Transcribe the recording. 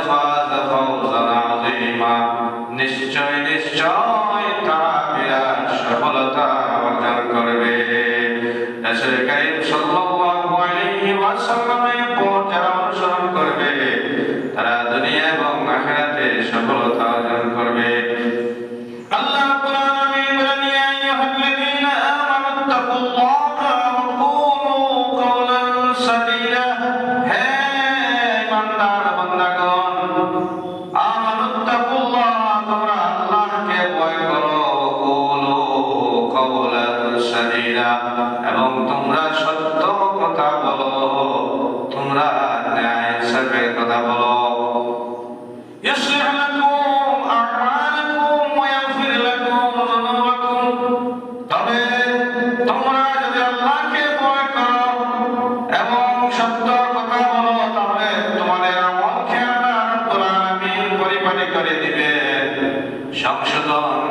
ফাজ ফাওজান আযীমা, নিশ্চয় নিশ্চয় তারা বিরাট সফলতা অর্জন করবে। রাসূল কারীম সাল্লাল্লাহু আলাইহি ওয়াসাল্লামের পথ যারা অনুসরণ করবে তারা দুনিয়া এবং আখিরাতে সফলতা অর্জন করবে। আল্লাহ রাব্বুল আলামিন বলেন, ইয়া আইয়ুহাল্লাযীনা আমানু তাকুল্লাহা ওয়া কুলু কাওলান সাদীদা। হে ইমানদার বান্দাগণ, আমানু তাকুল্লাহ, তোমরা আল্লাহকে ভয় করো, ওয়া কুলু কাওলান সাদীদা, এবং তোমরা সত্য কথা বলো, তোমরা ন্যায় ইনসাফের কথা বলো। ইসলিহ লাকুম আ'মালাকুম ওয়া ইয়াগফির লাকুম যুনুবাকুম, তবে তোমরা যদি আল্লাহকে ভয় করো এবং সত্য কথা বলো তাহলে তোমাদের আমলকে আল্লাহ রাব্বুল আলামিন পরিপাটি করে দিবেন, সংশোধন